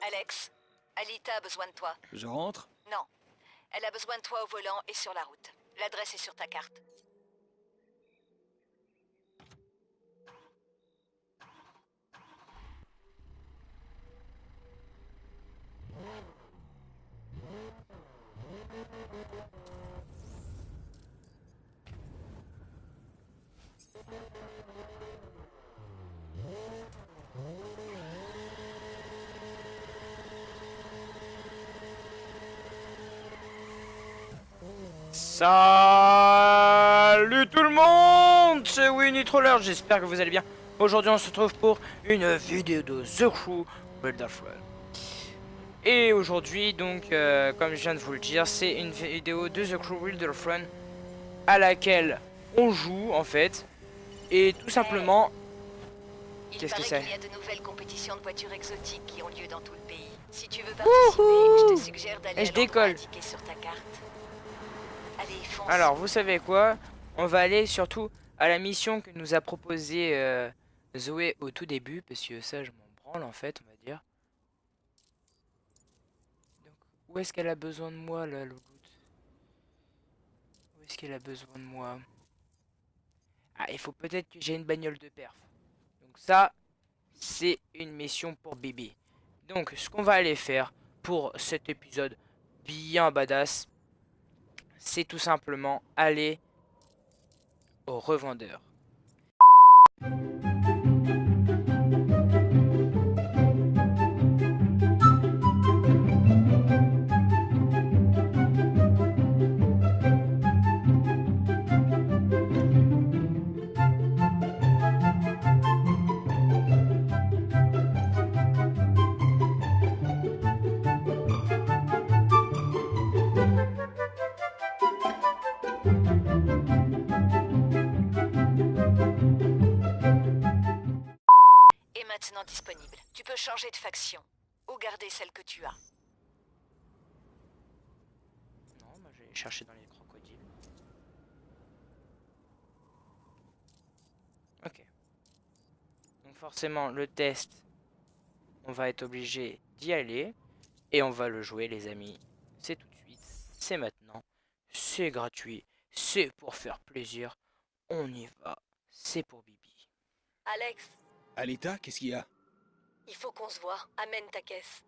Alex, Alita a besoin de toi. Je rentre? Non. Elle a besoin de toi au volant et sur la route. L'adresse est sur ta carte. Salut tout le monde, c'est Winnie Troller, j'espère que vous allez bien. Aujourd'hui on se retrouve pour une vidéo de The Crew Wilderfront. Et aujourd'hui donc comme je viens de vous le dire, c'est une vidéo de The Crew Wilderfront à laquelle on joue en fait. Et tout simplement... Qu'est-ce que c'est? c'est? Il y a de nouvelles compétitions de voitures exotiques qui ont lieu dans tout le pays. Si tu veux participer, je te suggère d'aller à l'endroit indiqué sur ta carte. Allez, fonce. Alors, vous savez quoi? On va aller surtout à la mission que nous a proposé Zoé au tout début, parce que ça, je m'en branle en fait, on va dire. Donc, où est-ce qu'elle a besoin de moi, là, Louloute? Où est-ce qu'elle a besoin de moi? Ah, il faut peut-être que j'ai une bagnole de perf. Donc ça, c'est une mission pour bébé. Donc, ce qu'on va aller faire pour cet épisode bien badass, c'est tout simplement aller au revendeur. Est maintenant disponible. Tu peux changer de faction ou garder celle que tu as. Non, moi je vais chercher dans les crocodiles. Ok. Donc forcément, le test, on va être obligé d'y aller. Et on va le jouer, les amis. C'est tout de suite, c'est maintenant, c'est gratuit, c'est pour faire plaisir. On y va, c'est pour Bibi. Alex, Alita, qu'est-ce qu'il y a? il faut qu'on se voit. Amène ta caisse.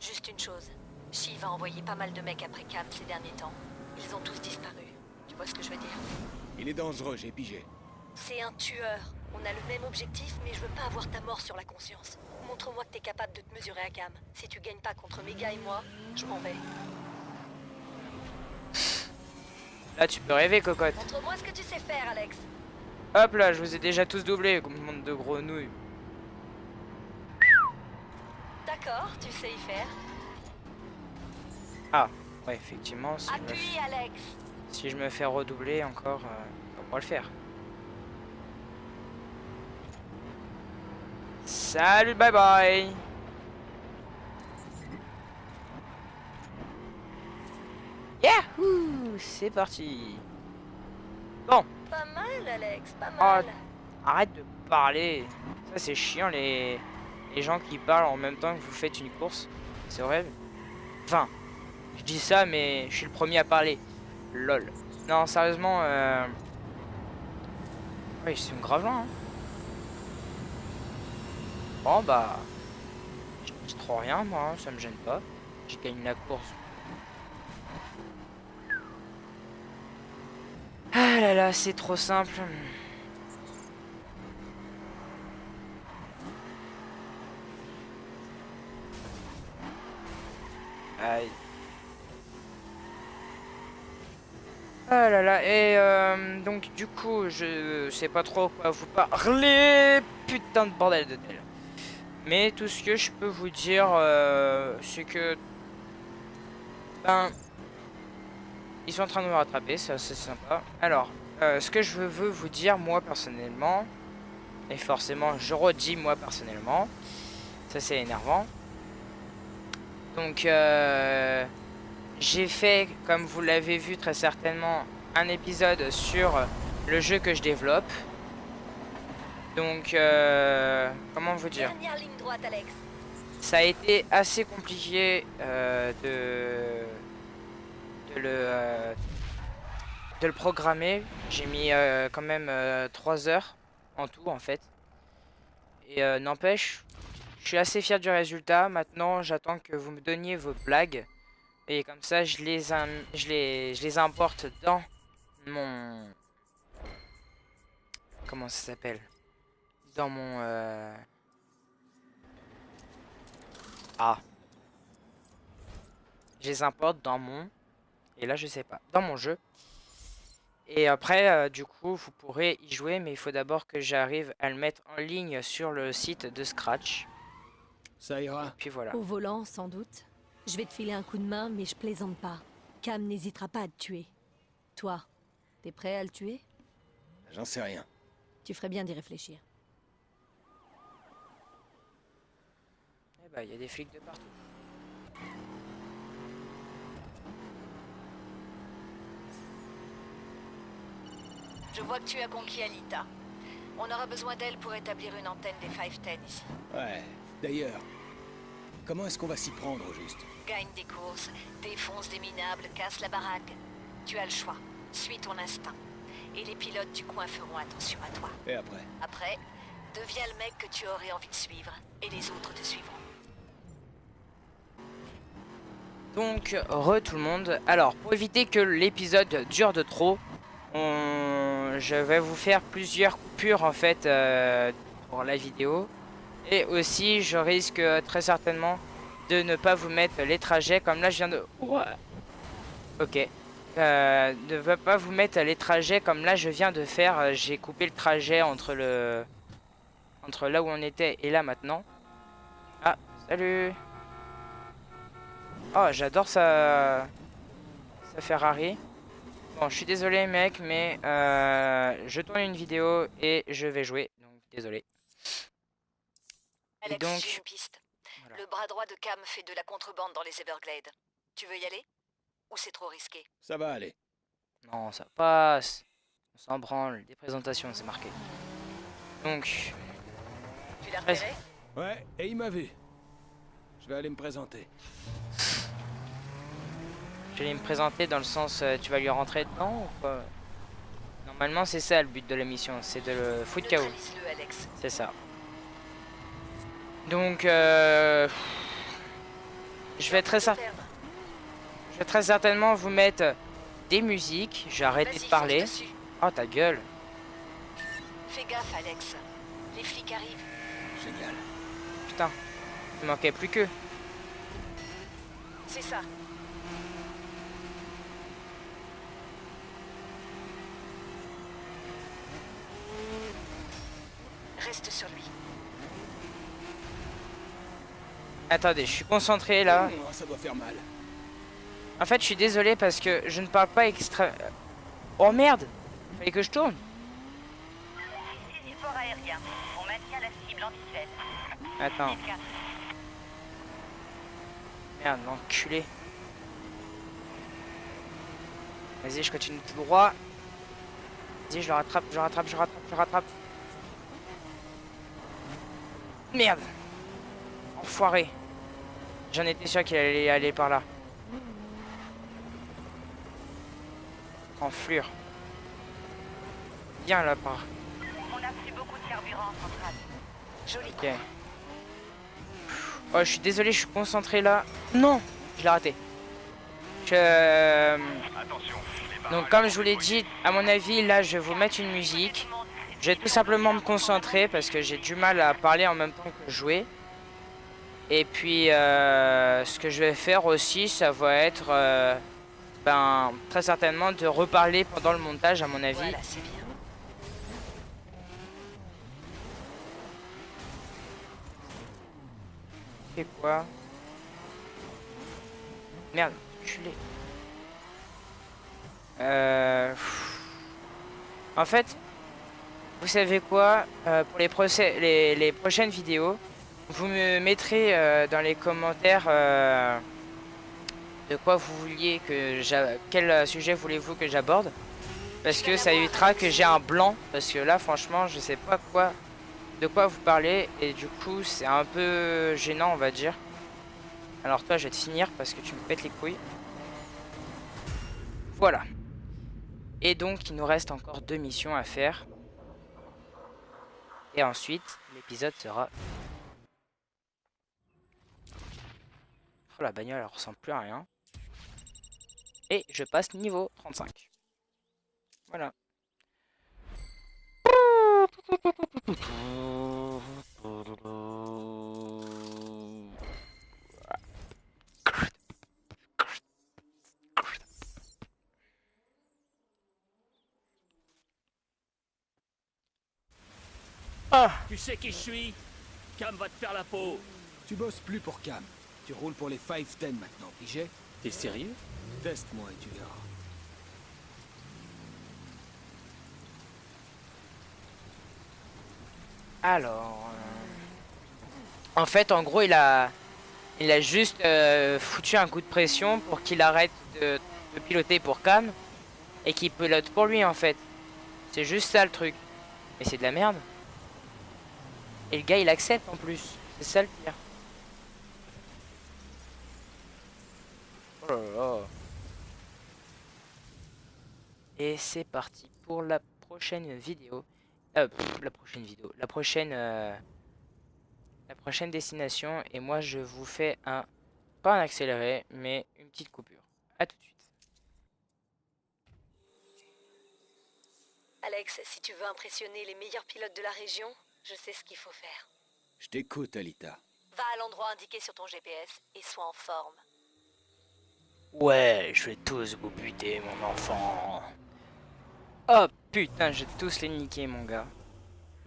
Juste une chose. Shiv a envoyé pas mal de mecs après Cam ces derniers temps. Ils ont tous disparu. Tu vois ce que je veux dire? Il est dangereux, j'ai pigé. C'est un tueur. On a le même objectif, mais je veux pas avoir ta mort sur la conscience. Montre-moi que t'es capable de te mesurer à Cam. Si tu gagnes pas contre Mega et moi, je m'en vais. Là, tu peux rêver, cocotte. Montre-moi ce que tu sais faire, Alex. Hop là, je vous ai déjà tous doublés, comme monde de gros nouilles. D'accord, tu sais y faire. Ah, ouais, effectivement, Appuie, Alex. si je me fais redoubler encore, on pourra le faire. Salut, bye bye. Yahoo, c'est parti. Bon. Pas mal, Alex, pas Oh, mal. arrête de parler. Ça, c'est chiant, les gens qui parlent en même temps que vous faites une course. C'est vrai. Enfin, je dis ça, mais je suis le premier à parler. Lol. Non, sérieusement, ouais, ils sont grave loin, hein. Bon, bah... je dis trop rien, moi, hein, ça me gêne pas. Je gagne la course. Ah là là, c'est trop simple. Aïe. Ah là là, et donc du coup, je sais pas trop quoi vous parler, putain de bordel de tel. Mais tout ce que je peux vous dire, c'est que... Ben... Ils sont en train de me rattraper, c'est assez sympa. Alors, ce que je veux vous dire, moi, personnellement, et forcément, je redis, moi, personnellement, ça, c'est énervant. Donc, j'ai fait, comme vous l'avez vu très certainement, un épisode sur le jeu que je développe. Donc, comment vous dire? Dernière ligne droite, Alex. Ça a été assez compliqué de le programmer. J'ai mis quand même 3 heures en tout en fait. Et n'empêche, je suis assez fier du résultat. Maintenant, j'attends que vous me donniez vos blagues. Et comme ça, je les importe dans mon... Comment ça s'appelle? Dans mon... Ah. Je les importe dans mon... Et là, je sais pas. Dans mon jeu. Et après, du coup, vous pourrez y jouer. Mais il faut d'abord que j'arrive à le mettre en ligne sur le site de Scratch. Ça ira. Puis voilà. Au volant, sans doute. Je vais te filer un coup de main, mais je plaisante pas. Cam n'hésitera pas à te tuer. Toi, t'es prêt à le tuer? J'en sais rien. Tu ferais bien d'y réfléchir. Eh bah, il y a des flics de partout. Je vois que tu as conquis Alita. On aura besoin d'elle pour établir une antenne des 510 ici. Ouais. D'ailleurs, comment est-ce qu'on va s'y prendre au juste? Gagne des courses, défonce des minables, casse la baraque. Tu as le choix. Suis ton instinct. Et les pilotes du coin feront attention à toi. Et après? Après, deviens le mec que tu aurais envie de suivre. Et les autres te suivront. Donc, tout le monde. Alors, pour éviter que l'épisode dure de trop, je vais vous faire plusieurs coupures en fait pour la vidéo. Et aussi, je risque très certainement de ne pas vous mettre les trajets comme là je viens de... Ok. Ne pas vous mettre les trajets comme là je viens de faire. J'ai coupé le trajet entre là où on était et là maintenant. Ah, salut. Oh, j'adore ça Ferrari. Bon, je suis désolé mec, mais je tourne une vidéo et je vais jouer, donc désolé. Alex, Et donc, j'ai une piste. voilà. Le bras droit de Cam fait de la contrebande dans les Everglades. Tu veux y aller? Ou c'est trop risqué? Ça va aller. Non, ça passe. On s'en branle, des présentations, c'est marqué. Donc, Tu l'as repéré? Ouais, et il m'a vu. Je vais aller me présenter. je vais me présenter dans le sens, tu vas lui rentrer dedans ou quoi? Normalement, c'est ça le but de la mission, c'est de le foutre KO. Neutralise-le, Alex. C'est ça. Donc, je vais très certainement vous mettre des musiques. J'ai arrêté de Vas-y, parler. fonce dessus. Oh, ta gueule. Fais gaffe, Alex. Les flics arrivent. Génial. Putain, il manquait plus que. C'est ça. Reste sur lui. Attendez, je suis concentré là. Oh, ça doit faire mal. En fait, je suis désolé parce que je ne parle pas extra... Oh merde! Fallait que je tourne. Ici support aérien. On maintient la cible en disette. Attends. Merde, l'enculé. Vas-y, je continue tout droit. Vas-y, je le rattrape, je rattrape. Merde! Enfoiré. J'en étais sûr qu'il allait aller par là. Enflure. Viens là par. On a pris beaucoup de carburant en centrale. Joli. Ok. Oh, je suis désolé, je suis concentré là. Non, je l'ai raté. Donc comme je vous l'ai dit, à mon avis, là, je vais vous mettre une musique. Je vais tout simplement me concentrer parce que j'ai du mal à parler en même temps que jouer. Et puis, ce que je vais faire aussi, ça va être, très certainement de reparler pendant le montage, à mon avis. Voilà, c'est bien. Et quoi? Merde, culé. En fait, vous savez quoi? Pour les prochaines vidéos, vous me mettrez dans les commentaires de quoi vous vouliez que quel sujet voulez-vous que j'aborde? Parce que ça évitera que j'ai un blanc. Parce que là, franchement, je sais pas quoi de quoi vous parler et du coup c'est un peu gênant on va dire. Alors toi je vais te finir parce que tu me pètes les couilles. Voilà. Et donc il nous reste encore 2 missions à faire. Et ensuite l'épisode sera... Oh, la bagnole elle ressemble plus à rien. Et je passe niveau 35. Voilà. Ah, Tu sais qui je suis? Cam va te faire la peau. Tu bosses plus pour Cam. Tu roules pour les 510 maintenant, pigé? T'es sérieux? Teste-moi et tu verras. alors... En fait, en gros, il a juste foutu un coup de pression pour qu'il arrête de piloter pour Cam et qu'il pilote pour lui en fait. C'est juste ça le truc. Mais c'est de la merde. Et le gars il accepte en plus. C'est ça le pire. Oh là là. Et c'est parti pour la prochaine vidéo. La prochaine vidéo. La prochaine destination. Et moi je vous fais pas un accéléré, mais une petite coupure. A tout de suite. Alex, si tu veux impressionner les meilleurs pilotes de la région, je sais ce qu'il faut faire. Je t'écoute, Alita. Va à l'endroit indiqué sur ton GPS et sois en forme. Ouais, je vais tous vous buter, mon enfant. Oh putain, je vais tous les niquer, mon gars.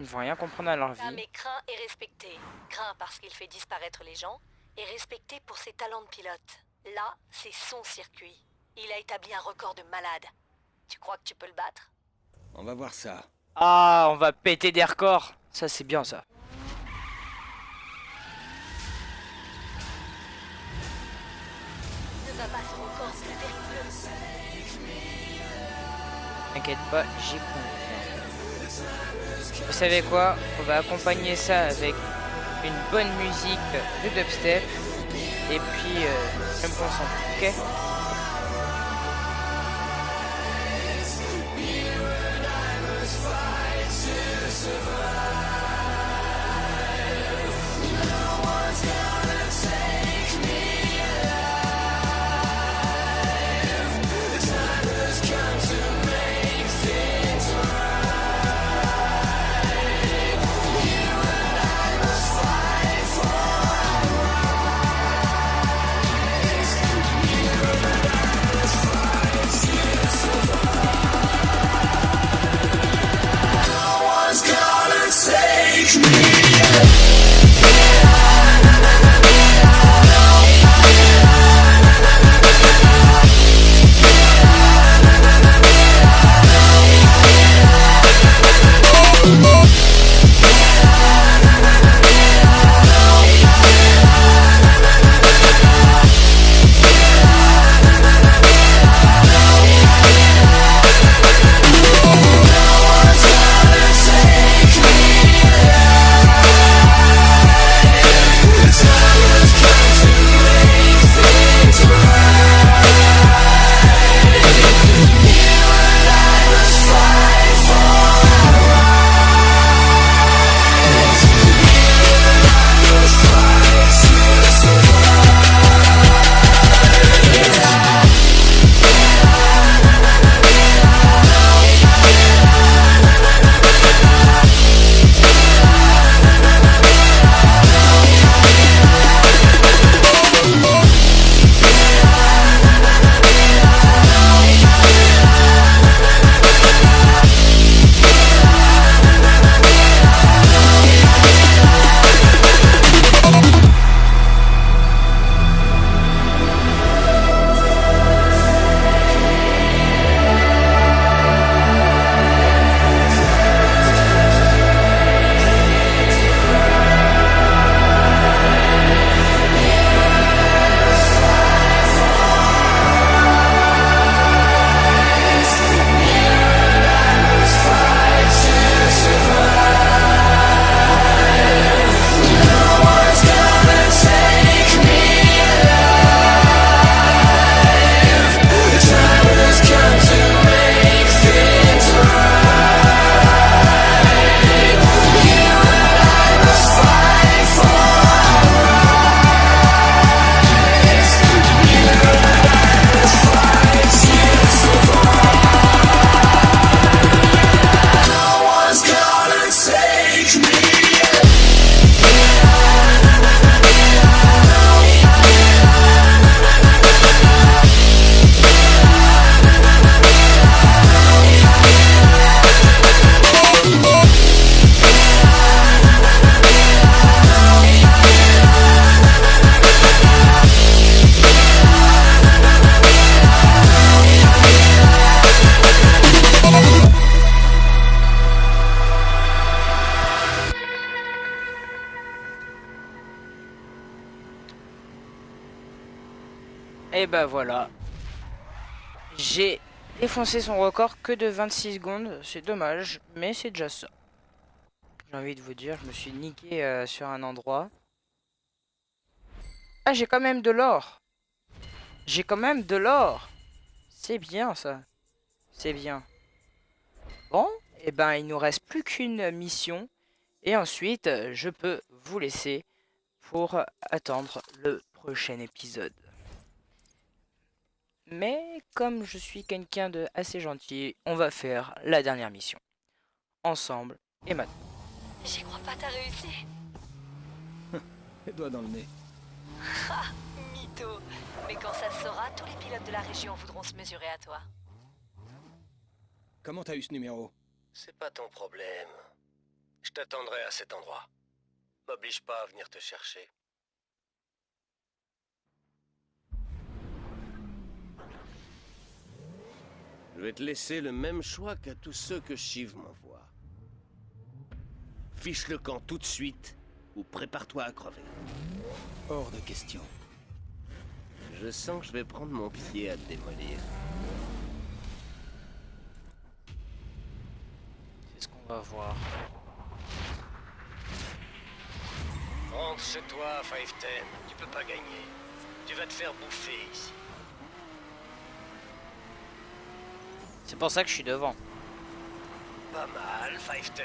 Ils vont rien comprendre à leur Cam vie. est craint et respecté. Craint parce qu'il fait disparaître les gens, et respecté pour ses talents de pilote. Là, c'est son circuit. Il a établi un record de malade. Tu crois que tu peux le battre? On va voir ça. Ah, on va péter des records. Ça, c'est bien, ça. Ne va pas ce record, c'est périlleux. T'inquiète pas, j'y confiance. Vous savez quoi? On va accompagner ça avec une bonne musique de dubstep. Et puis, je me concentre, ok? Et bah voilà. J'ai défoncé son record que de 26 secondes. C'est dommage, mais c'est déjà ça. J'ai envie de vous dire, je me suis niqué sur un endroit. Ah, j'ai quand même de l'or. J'ai quand même de l'or. C'est bien ça. C'est bien. Bon, et ben il nous reste plus qu'une mission. Et ensuite, je peux vous laisser pour attendre le prochain épisode. Mais comme je suis quelqu'un de assez gentil, on va faire la dernière mission. Ensemble et maintenant. J'y crois pas, t'as réussi. Les doigts dans le nez. Ha, mytho. Mais quand ça se saura, tous les pilotes de la région voudront se mesurer à toi. Comment t'as eu ce numéro? C'est pas ton problème. Je t'attendrai à cet endroit. M'oblige pas à venir te chercher. Je vais te laisser le même choix qu'à tous ceux que Shiv m'envoie. Fiche le camp tout de suite ou prépare-toi à crever. Hors de question. Je sens que je vais prendre mon pied à te démolir. C'est ce qu'on va voir. Rentre chez toi, 510. Tu peux pas gagner. Tu vas te faire bouffer ici. C'est pour ça que je suis devant. Pas mal, 510.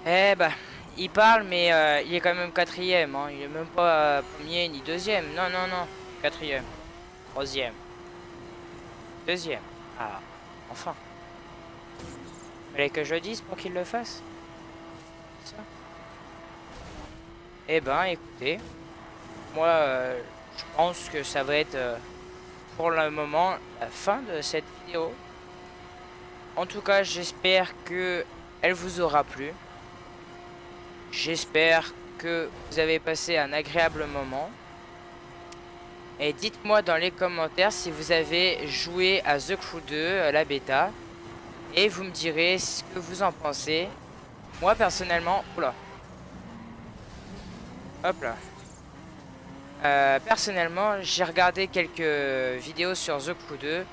Eh bah, il parle, mais il est quand même quatrième. Hein. Il est même pas premier ni deuxième. Non, non, non. Quatrième. Troisième. Deuxième. Ah, enfin. Fallait que je le dise pour qu'il le fasse. C'est ça. Eh ben, écoutez. Moi, je pense que ça va être pour le moment la fin de cette vidéo. En tout cas, j'espère que elle vous aura plu. J'espère que vous avez passé un agréable moment. Et dites-moi dans les commentaires si vous avez joué à The Crew 2, la bêta. Et vous me direz ce que vous en pensez. Moi personnellement... Oula. Hop là. Personnellement, j'ai regardé quelques vidéos sur The Crew 2.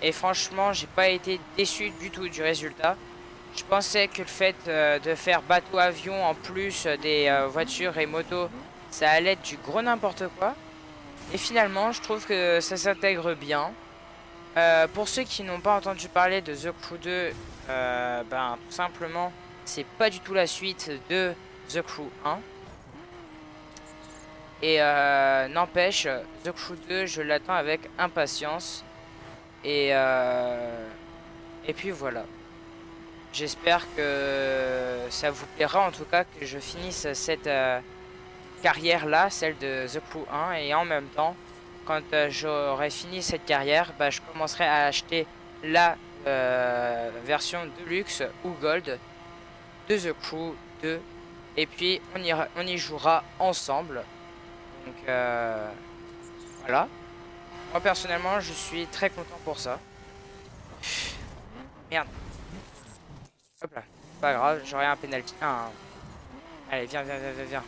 Et franchement, j'ai pas été déçu du tout du résultat. Je pensais que le fait de faire bateau-avion en plus des voitures et motos, ça allait être du gros n'importe quoi. Et finalement, je trouve que ça s'intègre bien. Pour ceux qui n'ont pas entendu parler de The Crew 2, ben, tout simplement, c'est pas du tout la suite de The Crew 1. Et n'empêche, The Crew 2, je l'attends avec impatience. Et puis voilà. J'espère que ça vous plaira, en tout cas, que je finisse cette carrière-là, celle de The Crew 1. Et en même temps, quand j'aurai fini cette carrière, bah, je commencerai à acheter la version Deluxe ou Gold de The Crew 2. Et puis, on y jouera ensemble. Donc, voilà. Moi, personnellement, je suis très content pour ça. Merde. Hop là, pas grave, j'aurai un penalty. Allez, viens, viens, viens, viens, viens.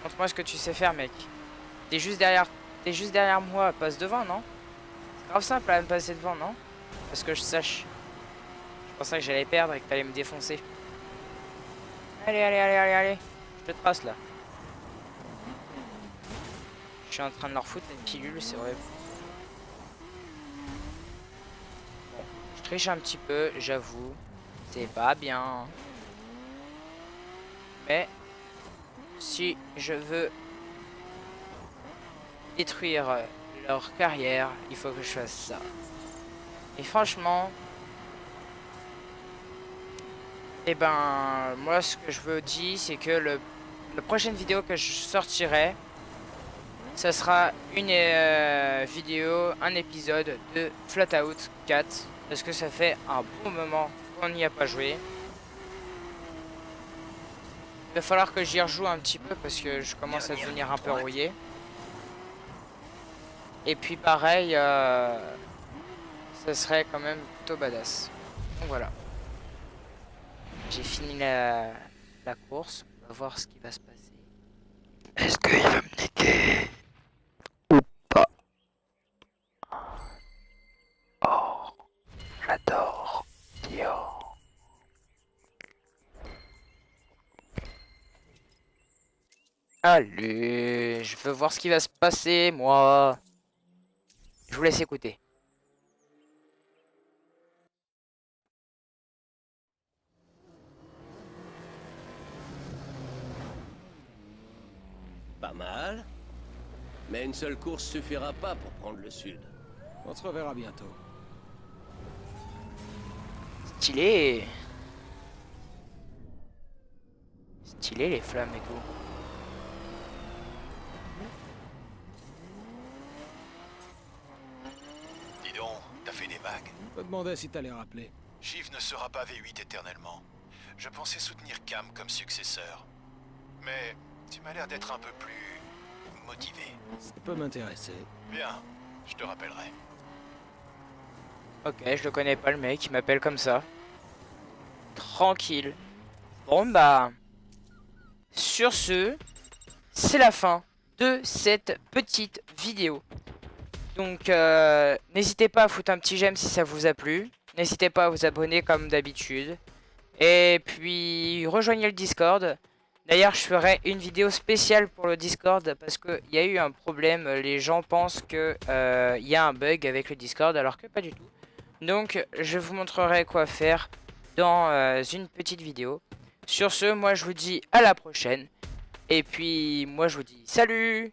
Montre-moi ce que tu sais faire, mec. T'es juste derrière moi, passe devant, non? C'est grave simple à me passer devant, non? Parce que je sache. Je pensais que j'allais perdre et que t'allais me défoncer. Allez, allez, allez, allez, allez. Je te trace là. Je suis en train de leur foutre une pilule, c'est vrai. Je triche un petit peu, j'avoue. C'est pas bien. Mais si je veux détruire leur carrière, il faut que je fasse ça. Et franchement, eh ben, moi ce que je veux dire, c'est que la prochaine vidéo que je sortirai, ça sera une vidéo, un épisode de Flatout 4. Parce que ça fait un bon moment qu'on n'y a pas joué. Il va falloir que j'y rejoue un petit peu parce que je commence à devenir un peu rouillé. Et puis pareil, ça serait quand même plutôt badass. Donc voilà. J'ai fini la course. On va voir ce qui va se passer. Est-ce qu'il va me niquer ou pas? Oh, j'adore Dior. Allez, je veux voir ce qui va se passer, moi. Je vous laisse écouter. Pas mal. Mais une seule course suffira pas pour prendre le sud. On se reverra bientôt. Stylé. Stylé les flammes et tout. Dis donc, t'as fait des vagues. Je me demandais si t'allais rappeler. Shiv ne sera pas V8 éternellement. Je pensais soutenir Cam comme successeur. Mais tu m'as l'air d'être un peu plus motivé. Ça peut m'intéresser. Bien, je te rappellerai. Ok, je le connais pas le mec, il m'appelle comme ça. Tranquille. Bon bah... Sur ce, c'est la fin de cette petite vidéo. Donc n'hésitez pas à foutre un petit j'aime si ça vous a plu. N'hésitez pas à vous abonner comme d'habitude. Et puis rejoignez le Discord. D'ailleurs je ferai une vidéo spéciale pour le Discord parce qu'il y a eu un problème. Les gens pensent que y a un bug avec le Discord alors que pas du tout. Donc je vous montrerai quoi faire dans une petite vidéo. Sur ce, moi je vous dis à la prochaine. Et puis moi je vous dis salut!